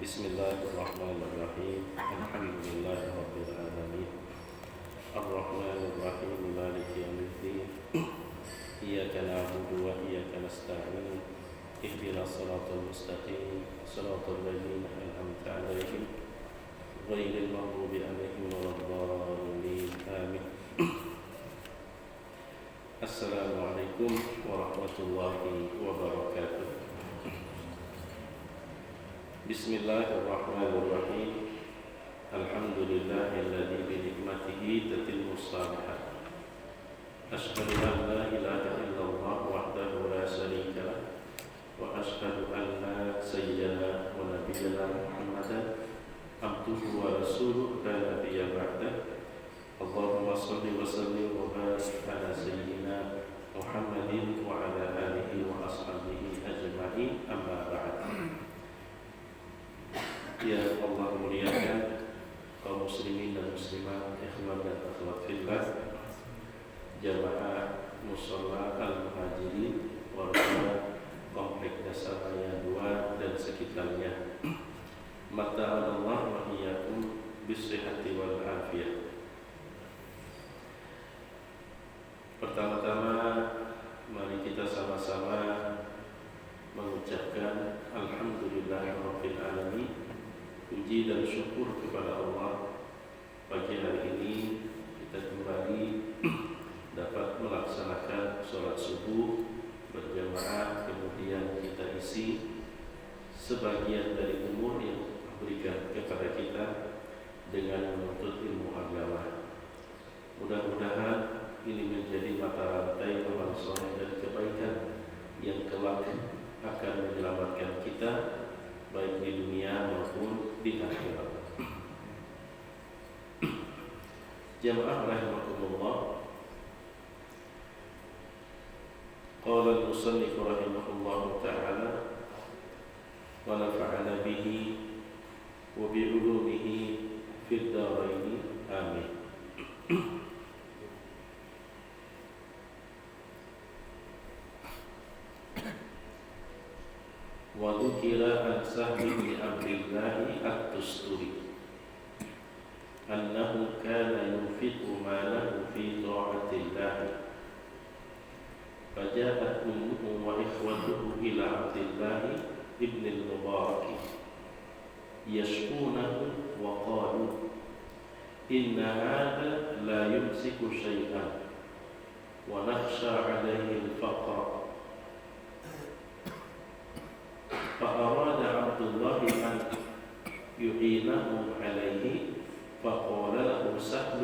Bismillahirrahmanirrahim. Alhamdulillahirabbil alamin. Arrahmanir rahim. Maliki yaumiddin. Iyyaka na'budu wa iyyaka nasta'in. Ihdinas siratal mustaqim. Shiratal ladzina an'amta 'alaihim ghairil maghdubi 'alaihim waladdallin. Amin. Assalamualaikum warahmatullahi wabarakatuh. Bismillahirrahmanirrahim. Alhamdulillahilladzi bi ni'matihi tatimmus shalihat. Asyhadu an la ilaha illallah wahdahu la syarika lah wa asyhadu anna sayyidana wa nabiyyana Muhammadan abduhu wa rasuluhu la nabiyya ba'dah. Allahumma shalli wa sallim wa barik ala sayyidina Muhammadin wa ala alihi wa ashabihi ajma'in, amma ba'd. Ya Allah muliakan kaum muslimin dan muslimat, ikhwan dan akhwat fillah, jamaah musholla al-muhajirin warahmatullahi komplek Dasar Raya 2 dan sekitarnya. Mata'alallah wa iyyakum bisihhati wal afiyah. Pertama-tama mari kita sama-sama mengucapkan alhamdulillahirabbil alamin. Puji dan syukur kepada Allah, pagi hari ini kita kembali dapat melaksanakan sholat subuh berjamaah, kemudian kita isi sebagian dari umur yang diberikan kepada kita dengan menuntut ilmu agama. Mudah-mudahan ini menjadi mata rantai amal soleh dan kebaikan yang kelak akan menyelamatkan kita baik di dunia maupun di akhirat. Jamaah rahimakumullah. Qala al-musannif rahimahullahu ta'ala wa nafa'ana bihi wa bi 'ulumihi fid dharain. Amin. Wa dzukira an Sahmi bin Abdillah at-Tusturi annahu kana yunfiqu malahu fi ta'atillah, faja'at ummuhu wa ikhwatuhu ila Abdillah ibn al-Mubarak yashkunahu wa qalu inna hadha la yumsiku shay'an wa nakhsha 'alayhi al-faqr. فأراد عبد الله أن يعينه عليه فقال له سهل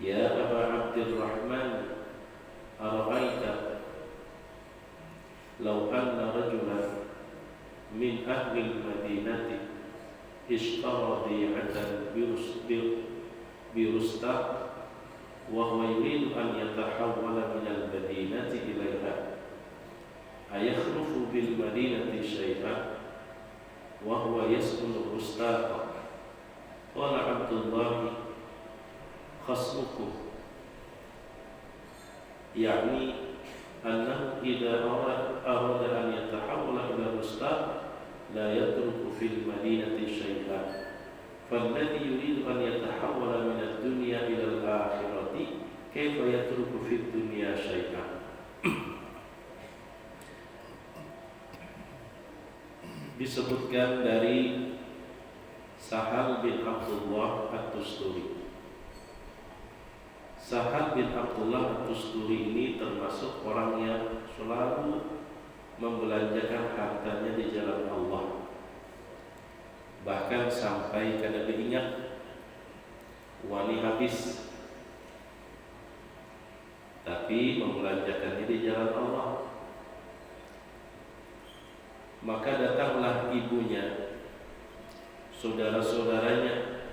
يا أبا عبد الرحمن أرأيت لو أن رجلا من أهل المدينة اشترى بيعة برستاق وهو يريد أن يتحول من المدينة إليها أيخلف بالمدينة شيئا وهو يسكن الرستاق؟ قال عبد الله خصمكم، يعني أنه إذا أراد أن يتحول إلى الرستاق لا يترك في المدينة شيئا، فالذي يريد أن يتحول من الدنيا إلى الآخرة كيف يترك في الدنيا شيئا؟ Disebutkan dari Sahal bin Abdullah at-Tusturi. Sahal bin Abdullah at-Tusturi ini termasuk orang yang selalu membelanjakan hartanya di jalan Allah. Bahkan sampai kada diingat wani habis, tapi membelanjakannya di jalan Allah. Maka datanglah ibunya, saudara-saudaranya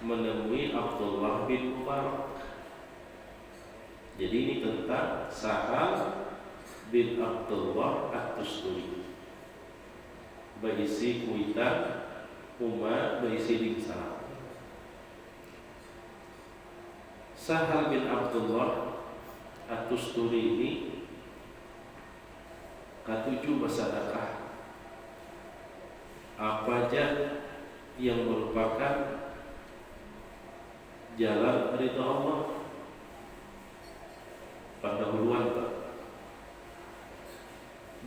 menemui Abdullah bin Mubarak. Jadi ini tentang Sahal bin Abdullah at-Tusturi. Berisi kuitan, berisi dimsum. Sahal bin Abdullah At-Tusturi ini ketujuh bersedekah apa aja yang merupakan jalan ridha Allah pada huluan Pak.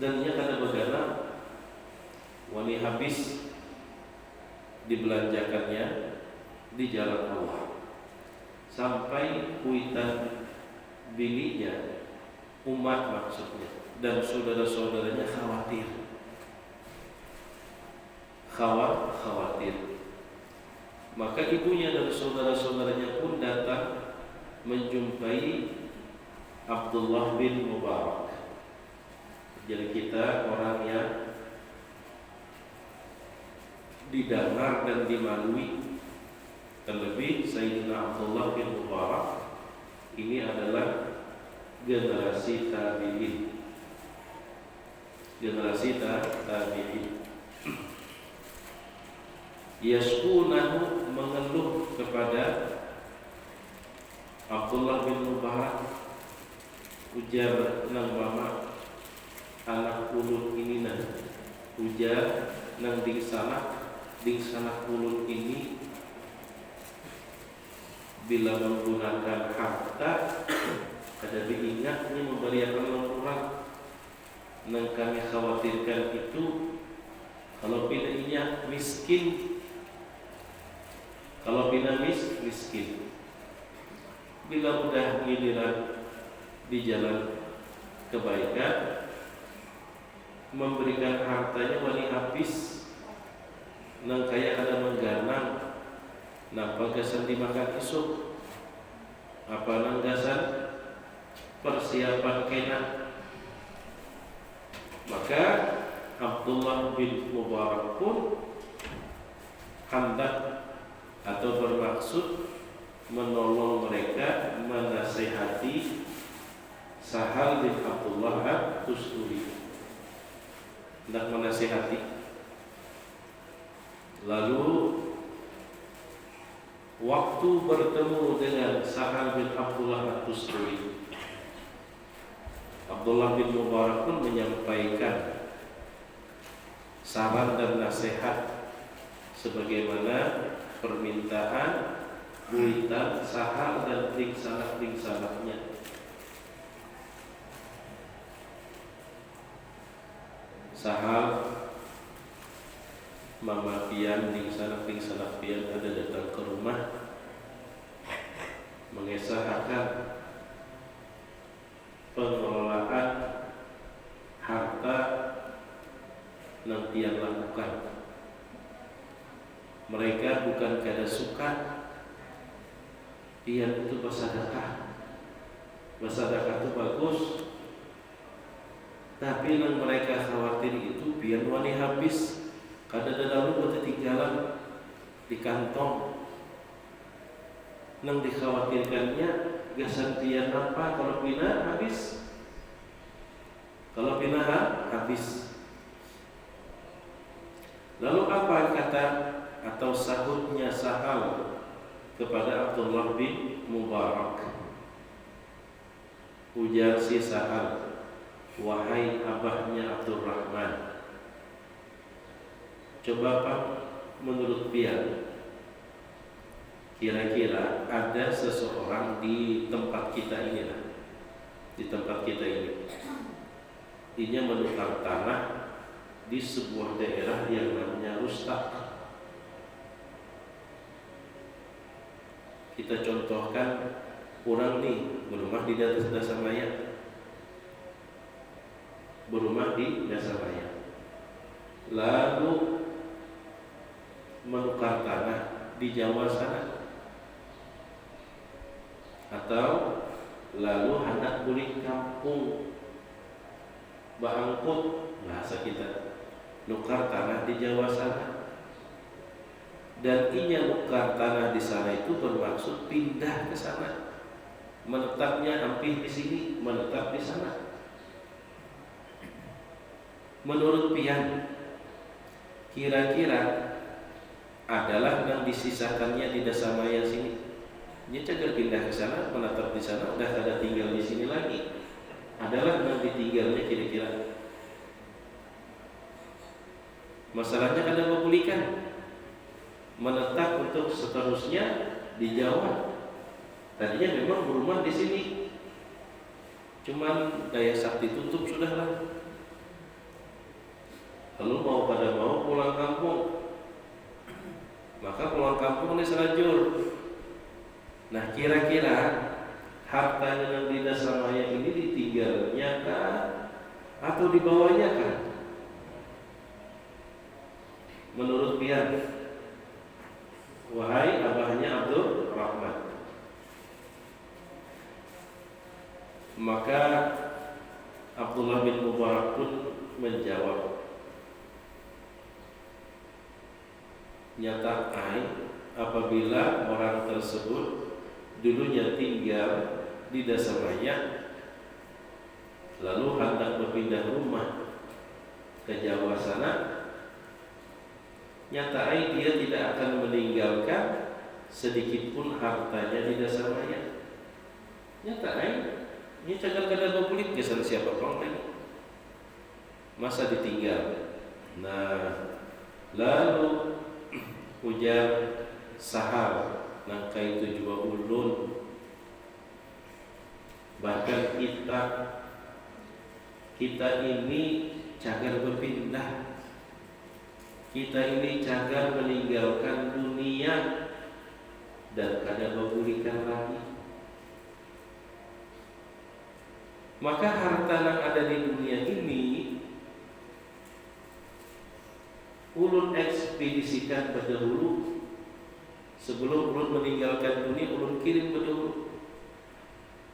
Dan ia kada begana wani habis dibelanjakannya di jalan Allah sampai kuitan bininya, umat maksudnya, dan saudara-saudaranya khawatir. Maka ibunya dan saudara-saudaranya pun datang menjumpai Abdullah bin Mubarak. Jadi kita orang yang didengar dan dimaklumi, terlebih Sayyidina Abdullah bin Mubarak ini adalah generasi tabi'in. Yaskunahu, mengeluh kepada Abdullah bin Mubarak, ujar nang mama anak ulun ini nah, ujar nang ding sanak ulun ini bila menggunakan harta ada diingatnya memberiakan orang. Nang kami khawatirkan itu kalau pinanya miskin, miskin. Bila udah giliran di jalan kebaikan, memberikan hartanya wali habis. Nang kaya ada mengganang, napa gasan dimakan isuk? Apa nang gasan persiapan kena? Maka Abdullah bin Mubarak pun hendak atau bermaksud menolong mereka, menasihati Sahal bin Abdullah At-Tusturi, hendak menasihati. Lalu waktu bertemu dengan Sahal bin Abdullah At-Tusturi, Abdullah bin Mubarak pun menyampaikan saran dan nasihat sebagaimana permintaan buitan Sahal dan tingsanak-tingsanaknya. Sahal Mama Pian, tingsanak Pian ada datang ke rumah mengesahkan pengelolaan harta yang Pian lakukan. Mereka bukan kada suka Pian itu bersedekah itu bagus, tapi yang mereka khawatir itu Pian wani habis, kada ada lalu ketinggalan di kantong. Yang dikhawatirkannya gasan Pian apa kalau Pian habis. Lalu apa kata atau sahutnya Sahal kepada Abdullah bin Mubarak? Ujar si Sahal, wahai abahnya Abdurrahman, coba Pak, menurut Pian, kira-kira ada seseorang di tempat kita ini, dia menukar tanah di sebuah daerah yang namanya Rustak. Kita contohkan orang nih berumah di Dasar Maya, lalu menukar tanah di Jawa sana, atau lalu hendak beli kampung bangkut, bahasa kita nukar tanah di Jawa sana. Dan inya nukar tanah di sana itu bermaksud pindah ke sana, menetapnya hampir di sini, menetap di sana. Menurut Pian, kira-kira adalah yang disisakannya di Dasar Maya sini. Dia cagar pindah ke sana, menetap di sana, udah kada tinggal di sini lagi. Adalah yang ditinggalnya kira-kira. Masalahnya ada pemulikan menetap untuk seterusnya di Jawa. Tadinya memang berumah di sini, cuman daya sakti tutup sudahlah. Lalu mau pulang kampung, maka pulang kampung di Selajur. Nah, kira-kira hartanya yang di Dasamaya ini ditinggalnya kah atau dibawanya kah? Menurut Pian, wahai abahnya Abdul Rahman. Maka Abdullah bin Mubarak pun menjawab, nyatai apabila orang tersebut dulunya tinggal di Dasamaya lalu hendak berpindah rumah ke Jawa sana, nyatai dia tidak akan meninggalkan sedikit pun hartanya di Dasamaya. Nyatai ini cagar kada kulit kesan siapa pun lagi masa ditinggal. Nah, lalu ujar sahar nangka itu juga ulun, bahkan kita ini cagar berpindah, kita ini cagar meninggalkan dunia dan kada memulihkan lagi. Maka harta yang ada di dunia ini ulun ekspedisikan berdahulu. Sebelum ulun meninggalkan dunia, ulun kirim berdahulu.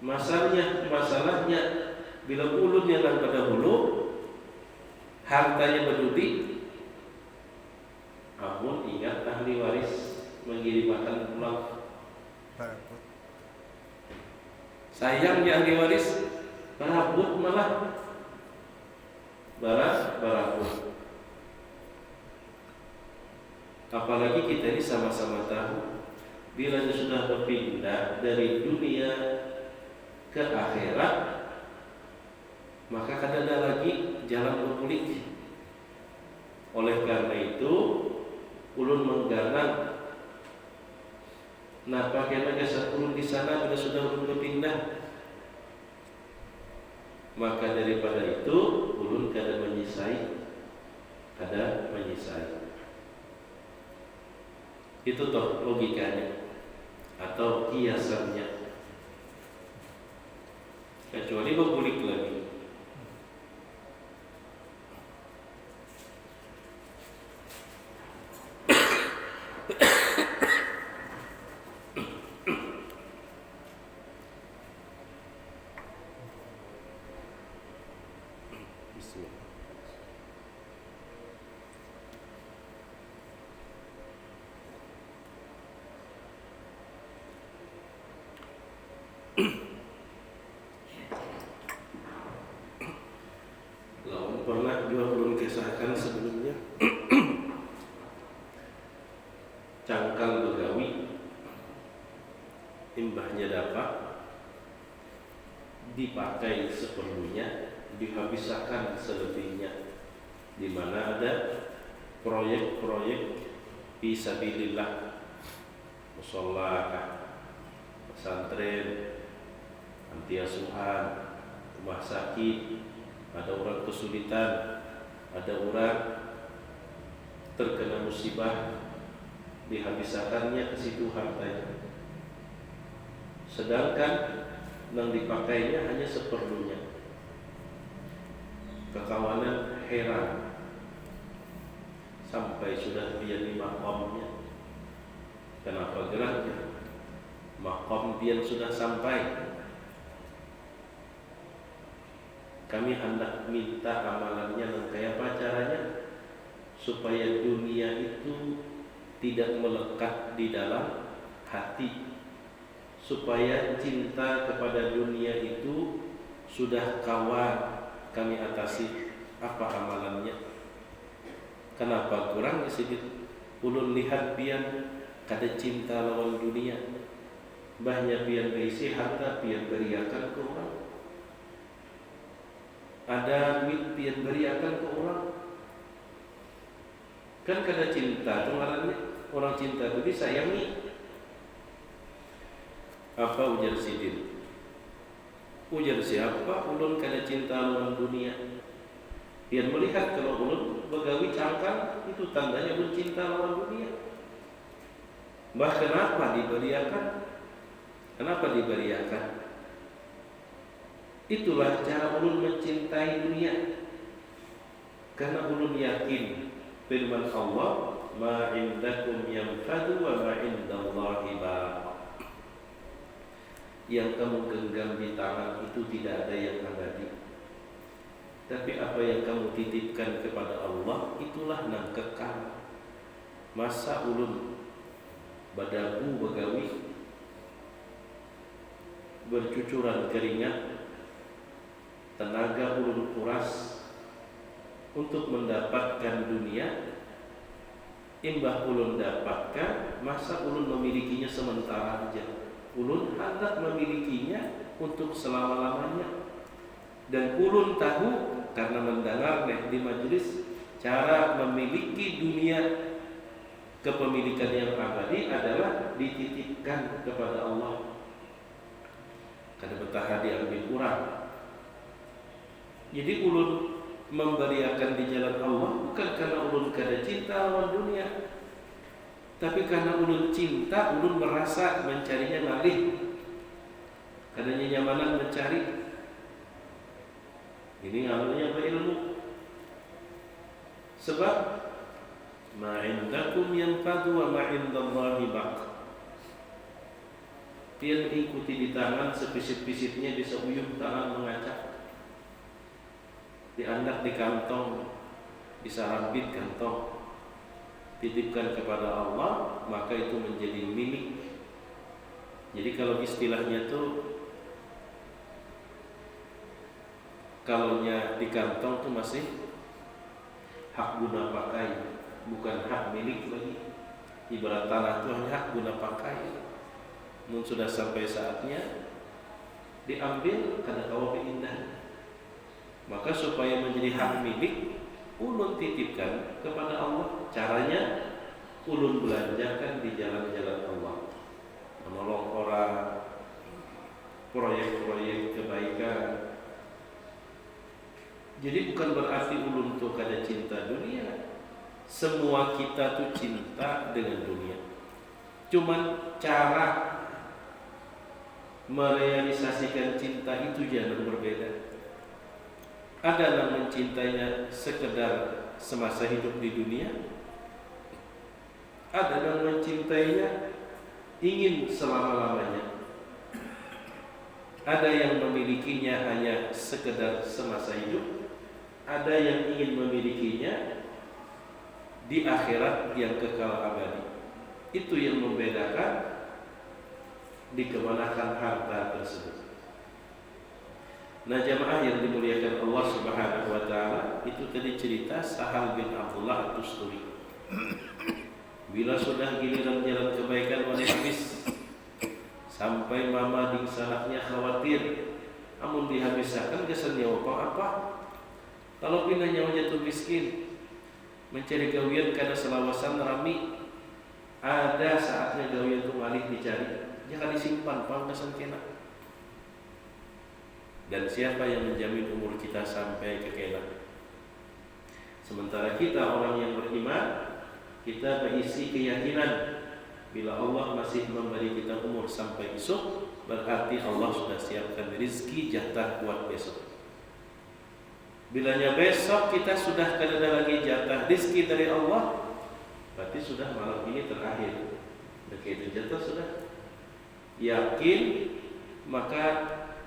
Masalahnya bila ulun yang berdahulu hartanya berdudi, amun ingat ahli waris mengirimkan pulang. Sayangnya ahli waris barabut malah barabut. Apalagi kita ini sama-sama tahu, bila sudah berpindah dari dunia ke akhirat, maka kada ada lagi jalan berpulih. Oleh karena itu, ulun menggalang, nah bagaimana jasa ulun di sana bila sudah ulun berpindah. Maka daripada itu ulun kada menyisai. Itu toh logikanya atau kiasannya. Kecuali berbulik lagi. Pernah juga belum kisahkan sebelumnya cangkal begawi imbahnya dapat dipakai sepenuhnya, dihabiskan selebihnya, di mana ada proyek-proyek fisabilillah, mushola, pesantren, panti asuhan, rumah sakit. Ada orang kesulitan, ada orang terkena musibah, dihabiskannya ke situ hartanya. Sedangkan yang dipakainya hanya seperlunya. Kekawanan heran sampai sudah dia di makamnya. Kenapa geraknya? Makam dia sudah sampai. Kami hendak minta amalannya dan kayak apa caranya supaya dunia itu tidak melekat di dalam hati, supaya cinta kepada dunia itu sudah kawal kami atasi. Apa amalannya? Kenapa kurang sedikit? Ulun lihat pian kada cinta lawan dunia, banyak pian berisi harta pian beriakan ke orang. Ada duit pian beriakan ke orang. Kan kada cinta itu ngarannya orang cinta itu disayangi. Apa ujar Sidin? Ujar siapa? Ulun kada cinta lawan dunia. Biar melihat kalau ulun begawi cangkang itu tandanya ulun cinta lawan dunia. Bah kenapa diberiakan? Kenapa diberiakan? Itulah cara ulun mencintai dunia. Karena ulun yakin firman Allah, ma indakum yanfadu wa ma indallahi baq. Yang kamu genggam di tangan itu tidak ada yang abadi. Tapi apa yang kamu titipkan kepada Allah itulah nang kekal. Masa ulun badabu begawi bercucuran keringat, tenaga ulun kuras untuk mendapatkan dunia, imbah ulun dapatkan, masa ulun memilikinya sementara saja. Ulun hendak memilikinya untuk selama-lamanya. Dan ulun tahu karena mendengar di majelis cara memiliki dunia kepemilikan yang abadi adalah dititipkan kepada Allah. Kada betah diambil kurang. Jadi ulun memberiakan di jalan Allah bukan karena ulun kada cinta lawan dunia, tapi karena ulun cinta, ulun merasa mencarinya ngalih, kadanya nyamanan mencari. Ini namanya berilmu. Sebab ma indakum yanfadu wa ma indallahi baq. Dia mengikuti di tangan, sepisit-pisitnya bisa uyuh tangan mengacak. Diandak di kantong, bisa rambit kantong. Titipkan kepada Allah, maka itu menjadi milik. Jadi kalau istilahnya tuh, kalaunya di kantong tuh masih hak guna pakai, bukan hak milik lagi. Ibarat tanah itu hanya hak guna pakai. Namun sudah sampai saatnya diambil kada kawa pindah. Maka supaya menjadi hak milik, ulun titipkan kepada Allah. Caranya ulun belanjakan di jalan-jalan Allah, menolong orang, proyek-proyek kebaikan. Jadi bukan berarti ulun tuh kada cinta dunia. Semua kita tuh cinta dengan dunia. Cuman cara merealisasikan cinta itu jangan berbeda. Ada yang mencintainya sekedar semasa hidup di dunia. Ada yang mencintainya ingin selama-lamanya. Ada yang memilikinya hanya sekedar semasa hidup. Ada yang ingin memilikinya di akhirat yang kekal abadi. Itu yang membedakan dikemanakan harta tersebut. Nah, jamaah yang dimuliakan Allah Subhanahu wa taala, itu tadi cerita Sahal bin Abdullah At-Tusturi. Bila sudah giliran jalan kebaikan oleh habis, sampai mama ding salahnya khawatir, amun dihabiskan kesan nyawa apa? Kalau pindah nyawa jatuh miskin, mencari gawian karena selawasan rami, ada saatnya gawian itu ngalih dicari, jangan disimpan, pangkasan kena. Dan siapa yang menjamin umur kita sampai ke kena? Sementara kita orang yang beriman, kita berisi keyakinan bila Allah masih memberi kita umur sampai esok, berarti Allah sudah siapkan rezeki jatah buat besok. Bilanya besok kita sudah kada ada lagi jatah rezeki dari Allah, berarti sudah malam ini terakhir. Begitu jatah sudah yakin, maka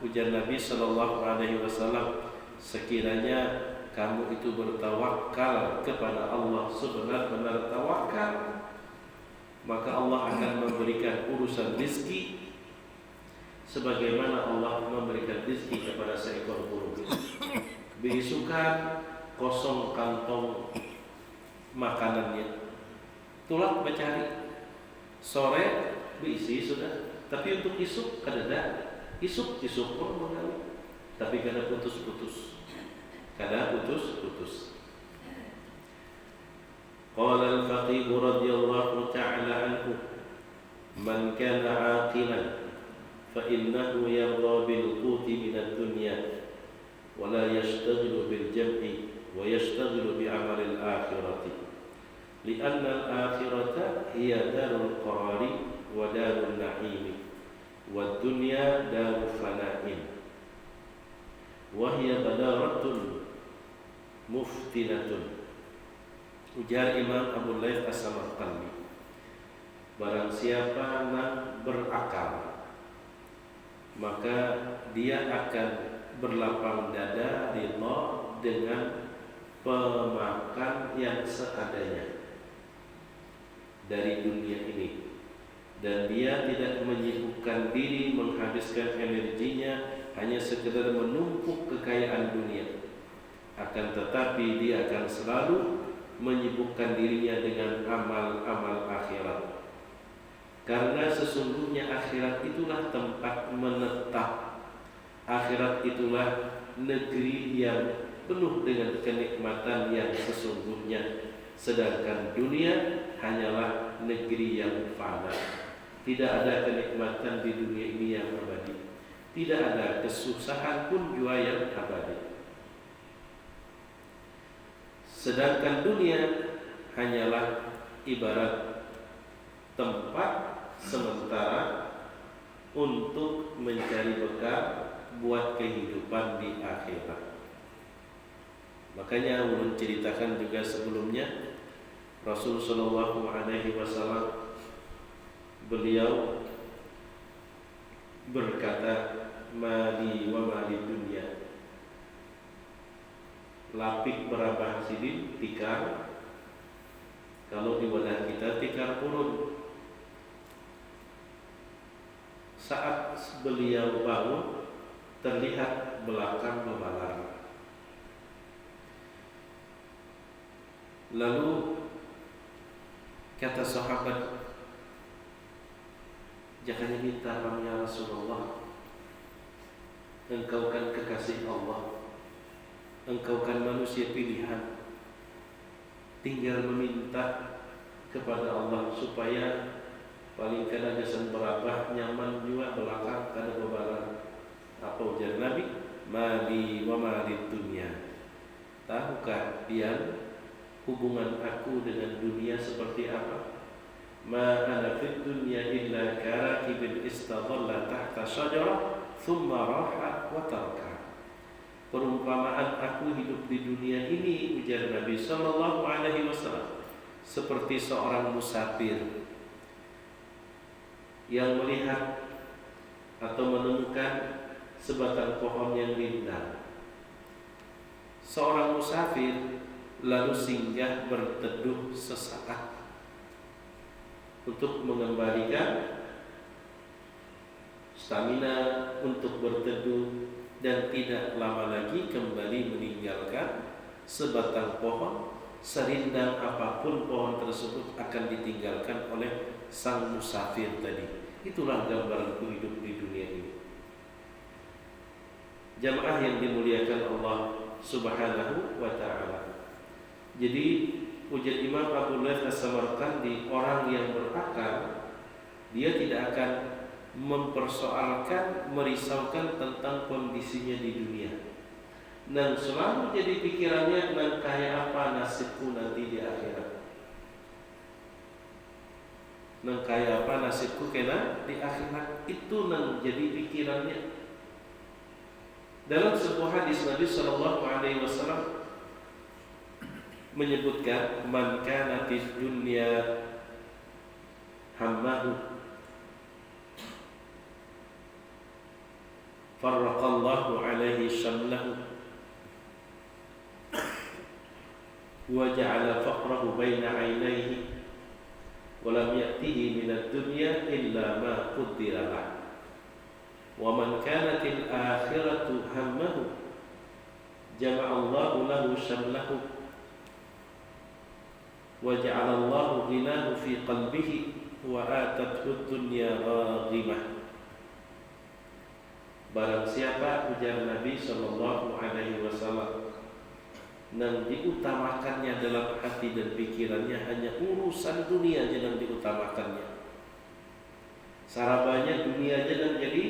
ujar Nabi Shallallahu Alaihi Wasallam, sekiranya kamu itu bertawakal kepada Allah sebenar-benar tawakal, maka Allah akan memberikan urusan rezeki sebagaimana Allah memberikan rezeki kepada seekor burung. Beisukan kosong kantong makanannya, tulak mencari, sore berisi sudah. Tapi untuk isuk kada, isuk pun mengalir, tapi kada putus-putus. Qala al-faqih radhiyallahu ta'ala anhu, man kana 'aqilan fa innahu yarda bil quti min ad-dunya wa la yashtaghilu bil jam'i wa yashtaghilu bi 'amali al-akhirati li'anna al-akhirata hiya darul qarari wa darun na'im wa ad-dunya darul fana'in wa hiya badaratun muftinatun. Ujar Imam Abu Layth As-Samarqandi, barang siapa yang berakal, maka dia akan berlapang dada ridha dengan pemakan yang seadanya dari dunia ini, dan dia tidak menyibukkan diri menghabiskan energinya hanya sekedar menumpuk kekayaan dunia, akan tetapi dia akan selalu menyibukkan dirinya dengan amal-amal akhirat, karena sesungguhnya akhirat itulah tempat menetap, akhirat itulah negeri yang penuh dengan kenikmatan yang sesungguhnya, sedangkan dunia hanyalah negeri yang fana. Tidak ada kenikmatan di dunia ini yang abadi, tidak ada kesusahan pun juga yang abadi. Sedangkan dunia hanyalah ibarat tempat sementara untuk mencari bekal buat kehidupan di akhirat. Makanya ulun ceritakan juga sebelumnya, Rasul Shallallahu Alaihi Wasallam beliau berkata, mali wa mali dunia, lapik berabah sidin tikar, kalau di wadah kita tikar purun. Saat beliau bangun terlihat belakang membalar. Lalu kata sahabat, jangan minta ya Rasulullah, engkau kan kekasih Allah, engkau kan manusia pilihan, tinggal meminta kepada Allah supaya paling kada jasan berabah nyaman juga belakang kada bebalan. Apa ujar Nabi? Mali wa mali dunia. Tahukah dia hubungan aku dengan dunia seperti apa? Ma ana fid dunya illa karakibin istadalla tahta syajarah thumma raha wa taraka. Perumpamaan aku hidup di dunia ini, ujar Nabi sallallahu alaihi wasallam, seperti seorang musafir yang melihat atau menemukan sebatang pohon yang rindang. Seorang musafir lalu singgah berteduh sesaat untuk mengembalikan stamina untuk berteduh, dan tidak lama lagi kembali meninggalkan sebatang pohon. Serindang apapun pohon tersebut akan ditinggalkan oleh sang musafir tadi. Itulah gambaranku hidup di dunia ini. Jamaah yang dimuliakan Allah Subhanahu wa ta'ala. Jadi ujar Imam Abu Layth As-Samarqandi, orang yang berakal dia tidak akan mempersoalkan, merisaukan tentang kondisinya di dunia, dan selalu jadi pikirannya nan kaya apa nasibku nanti di akhirat, nan kaya apa nasibku kena di akhirat, itu nan jadi pikirannya. Dalam sebuah hadis Nabi Sallallahu Alaihi Wasallam menyebutkan, man kana fid dunya hammahu farraqallahu alaihi syamlahu wa ja'ala faqrahu baina 'ainayhi wa lam ya'tihi minad dunya illa ma qaddara lahu wa man kanatil akhiratu hammahu jama'allahu lahu syamlahu wa ja'alallahu ghinahu fi qalbihi wa atathu dunya raghimah. Barang siapa, ujar Nabi Sallallahu Alaihi Wasallam, Yang diutamakannya dalam hati dan pikirannya hanya urusan dunia aja yang diutamakannya. Sarabanya dunia aja yang jadi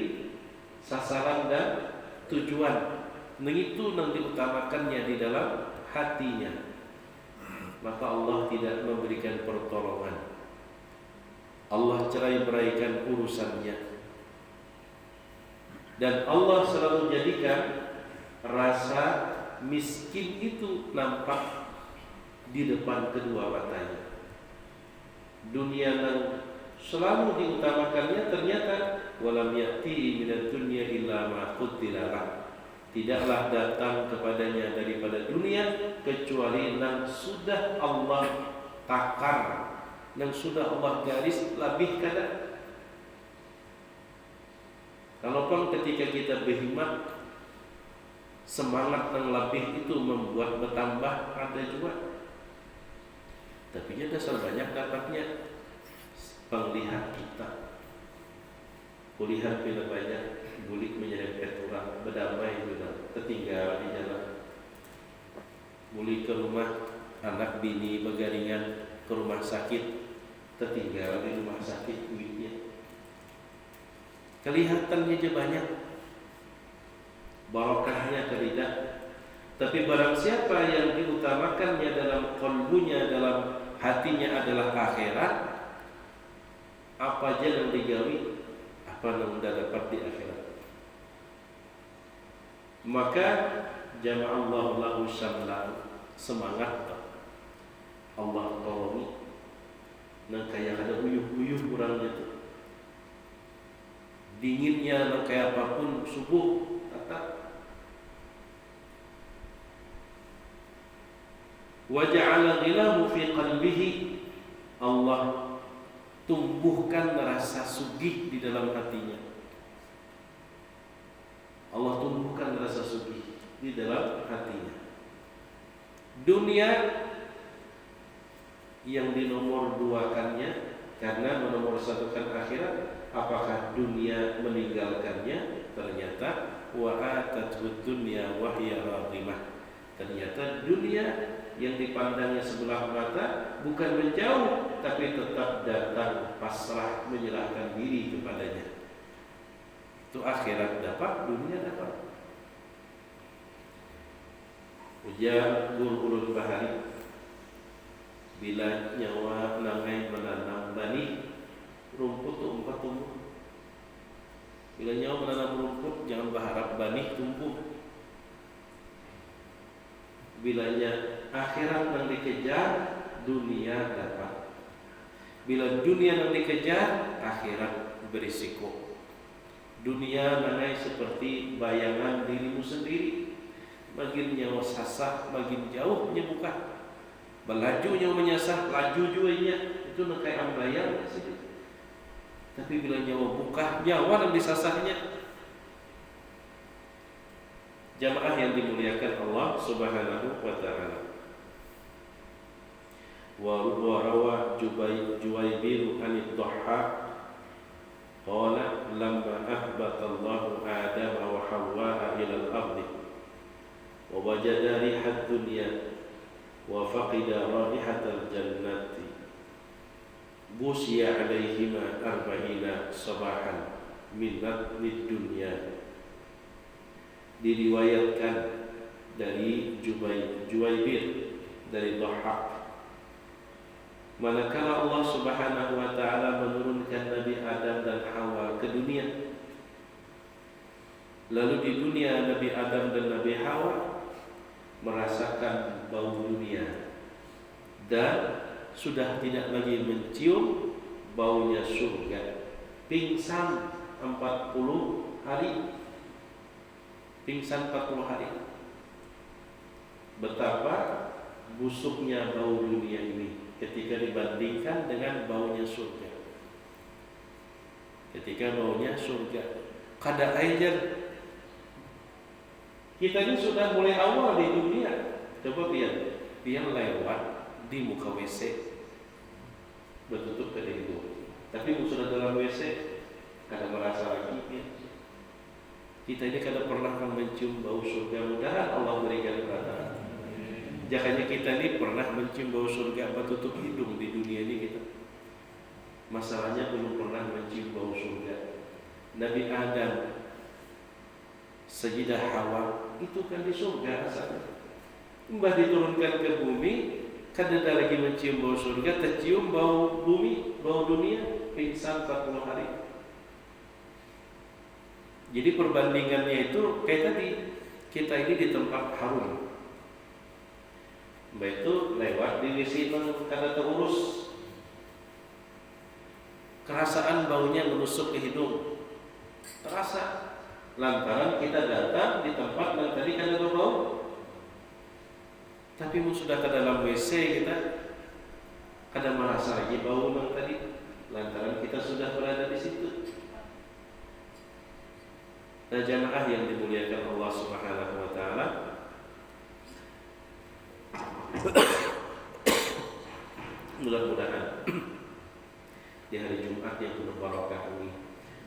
sasaran dan tujuan. Itu yang diutamakannya di dalam hatinya. Maka Allah tidak memberikan pertolongan. Allah cerai-beraikan urusannya. Dan Allah selalu jadikan rasa miskin itu nampak di depan kedua matanya. Dunia yang selalu diutamakannya ternyata walam ya'ti minad dunya illa ma qaddara lah. Tidaklah datang kepadanya daripada dunia kecuali yang sudah Allah takar, yang sudah Allah garis lebih kadang. Kalaupun ketika kita berhimmat, semangat yang lebih itu membuat bertambah ada juga. Tapi dia dasar banyak dapatnya penglihat kita. Kulihat bila banyak bulik menyerempet orang, berdamai juga, tertinggal di jalan. Bulik ke rumah anak bini begaringan ke rumah sakit, tertinggal di rumah sakit duitnya. Kelihatannya aja banyak, barokahnya tidak. Tapi barang siapa yang diutamakannya dalam qalbunya, dalam hatinya adalah akhirat, apa aja yang digawi, apa yang sudah dapat di akhirat, maka jama'allahu lahu syamlan, semangat Allah tolongi. Nang kayak ada uyuh-uyuh kurangnya tuh. Dinginnya kayak apapun subuh tetap. Wa ja'ala ghilahu fi qalbihi, Allah tumbuhkan rasa sugih di dalam hatinya. Allah tumbuhkan rasa sugih di dalam hatinya. Dunia yang dinomor duakannya karena menomor satukan akhirat. Apakah dunia meninggalkannya? Ternyata wa atathu dunya wa hiya radhimah. Ternyata dunia yang dipandangnya sebelah mata bukan menjauh, tapi tetap datang pasrah menyerahkan diri kepadanya. Itu akhirat dapat, dunia dapat. Ujar Guru Bahari, bila nyawa nangai menanam bani, rumput itu empat tumbuh. Bila nyawa menanam rumput, jangan berharap bani tumbuh. Bilanya akhirat yang dikejar, dunia dapat. Bila dunia yang dikejar, akhirat berisiko. Dunia nangai seperti bayangan dirimu sendiri. Makin nyawa sasah, makin jauh buka. Belaju nyawa menyasah, laju juga itu nakai ambayang sih. Tapi bila nyawa buka, nyawa dan disasahnya. Jamaah yang dimuliakan Allah Subhanahu wa ta'ala. Wa rawa Juwaybir an ad-Dhahhak qala lamma ahbata Allahu Adama wa Hawwa ila al-ardi wa wajada rihat dunya wa faqida raihat al-jannati busya alaihima arba'ina sabahan min ladnid dunya. Diriwayatkan dari Juwaybir dari Dhahhak, manakala Allah Subhanahu wa ta'ala menurunkan Nabi Adam dan Hawa ke dunia, lalu di dunia Nabi Adam dan Nabi Hawa merasakan bau dunia dan sudah tidak lagi mencium baunya surga. Pingsan 40 hari. Pingsan 40 hari. Betapa busuknya bau dunia ini ketika dibandingkan dengan baunya surga. Ketika baunya surga, kada ajar. Kita ini sudah mulai awal di dunia. Coba biar lewat di muka WC bertutup ke hidung. Tapi sudah dalam WC kada merasa lagi ya. Kita ini kada pernah akan mencium bau surga. Mudah-mudahan Allah berikan kepada. Jangannya kita ini pernah mencium bau surga apa tutup hidung di dunia ini kita. Masalahnya belum pernah mencium bau surga. Nabi Adam, Sayyidah Hawa itu kan di surga asalnya. Mbah diturunkan ke bumi, kadang lagi mencium bau surga, tercium bau bumi, bau dunia, pingsan 40 hari. Jadi perbandingannya itu kayak tadi, kita ini di tempat harum. Mbak itu lewat di WC karena terurus, kerasaan baunya menusuk ke hidung, terasa. Lantaran kita datang di tempat yang tadi kan ada bau. Tapi sudah ke dalam WC kita kada merasa lagi bau yang tadi, lantaran kita sudah berada di situ. Nah, jamaah yang dimuliakan Allah Subhanahu wa taala, mudah-mudahan di hari Jumat yang penuh barokah ini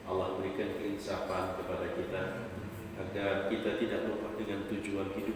Allah berikan keinsafan kepada kita agar kita tidak lupa dengan tujuan hidup.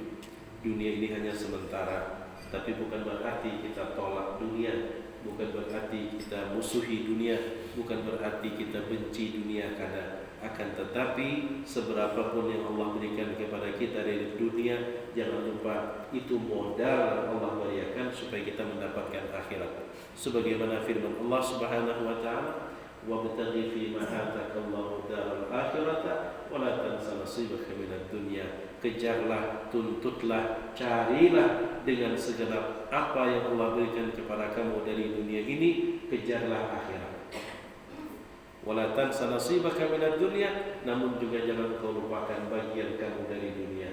Dunia ini hanya sementara, tapi bukan berarti kita tolak dunia, bukan berarti kita musuhi dunia, bukan berarti kita benci dunia kada. Akan tetapi seberapapun yang Allah berikan kepada kita dari dunia, jangan lupa itu modal Allah berikan supaya kita mendapatkan akhirat. Sebagaimana firman Allah Subhanahu wa taala, wabtaghi fima atakallahu daral akhirata wa la tansa nasibaka minad dunya. Kejarlah, tuntutlah, carilah dengan segenap apa yang Allah berikan kepada kamu dari dunia ini, kejarlah akhirat. Wala tansa nasibaka minad dunya, namun juga jangan kau lupakan bagian kamu dari dunia.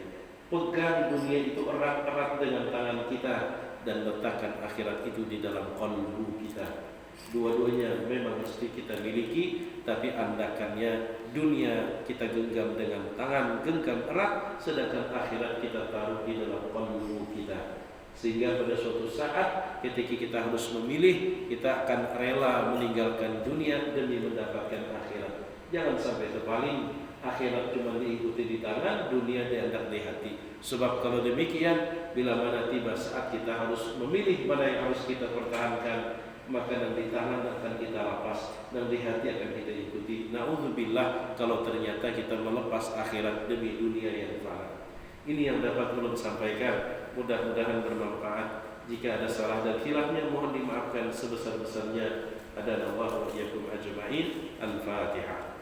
Pegang dunia itu erat-erat dengan tangan kita dan letakkan akhirat itu di dalam qalbu kita. Dua-duanya memang mesti kita miliki, tapi andakannya dunia kita genggam dengan tangan genggam erat, sedangkan akhirat kita taruh di dalam qalbu kita. Sehingga pada suatu saat ketika kita harus memilih, kita akan rela meninggalkan dunia demi mendapatkan akhirat. Jangan sampai terpaling, akhirat cuma diikuti di tangan, dunia dianggap di hati. Sebab kalau demikian, bila mana tiba saat kita harus memilih mana yang harus kita pertahankan, maka yang di tangan akan kita lepas dan di hati akan kita ikuti. Na'udzubillah kalau ternyata kita melepas akhirat demi dunia yang fana. Ini yang dapat belum sampaikan. Mudah-mudahan bermanfaat. Jika ada salah dan khilafnya mohon dimaafkan sebesar-besarnya. Hadanallahu wa iyyakum ajma'in. Al-Fatihah.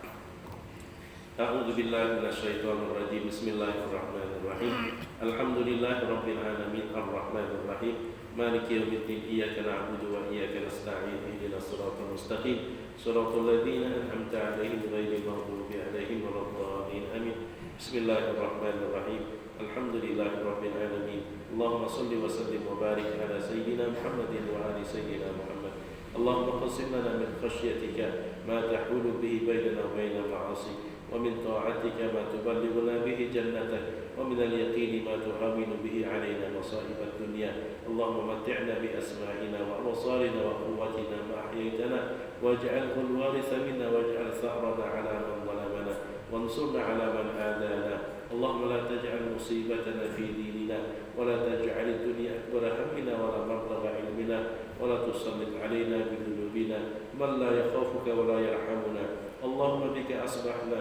A'udzu billahi minasyaitonir rajim. Bismillahirrahmanirrahim. Alhamdulillahirabbil alamin arrahmanir rahim. Maliki yaumiddin. Iyyaka na'budu wa iyyaka nasta'in. Ihdinas siratal mustaqim. Siratal ladzina an'amta 'alaihim ghairil maghdubi 'alaihim waladdallin. Amin. Bismillahirrahmanirrahim. Alhamdulillahirabbil alamin. Allahumma shalli wa sallim wa barik ala sayyidina Muhammadin wa ali sayyidina Muhammad. Allahumma qassim lana min khashyatika ma tahulu bihi bainana wa baina ma'asik, wa min ta'atika ma tuballighuna bihi jannatak, wa min al-yaqini ma tuhawwinu bihi 'alaina masa'ib ad-dunya. Allahumma matti'na bi asma'ina wa absarina wa quwwatina ma ahyaytana waj'alhu al-waritha minna waj'al tha'rana 'ala man zalamana wansurna 'ala man adana. اللهم لا تجعل مصيبتنا في ديننا ولا تجعل الدنيا أكبر همنا ولا مبلغ علمنا ولا تسلط علينا بذنوبنا من لا يخافك ولا يرحمنا. اللهم بك أصبحنا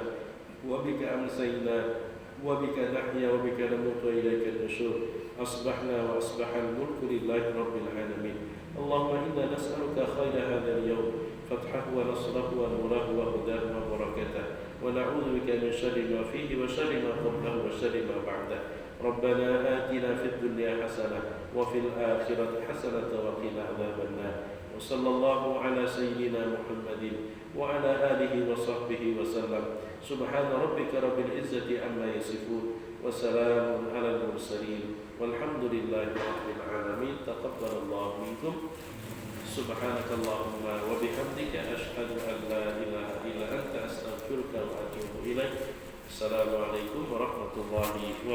وبك أمسينا وبك نحيا وبك نموت وإليك النشور. أصبحنا وأصبح الملك لله رب العالمين. اللهم إنا نسألك خير هذا اليوم، فتحه ونصره ونوره وهداه وبركته، ونعوذ بك من شر ما فيه وشر ما قبله وشر ما بعده. ربنا آتنا في الدنيا حسنة وفي الآخرة حسنة وقنا عذاب النار. وصلى الله على سيدنا محمد وعلى آله وصحبه وسلم. سبحان ربك رب العزة عما يصفون وسلام على المرسلين والحمد لله رب العالمين. تقبل الله منكم. سبحانك اللهم وبحمدك أشهد أن لا إله إلا أنت أستغفرك وأتوب إليك. السلام عليكم ورحمة الله وبركاته.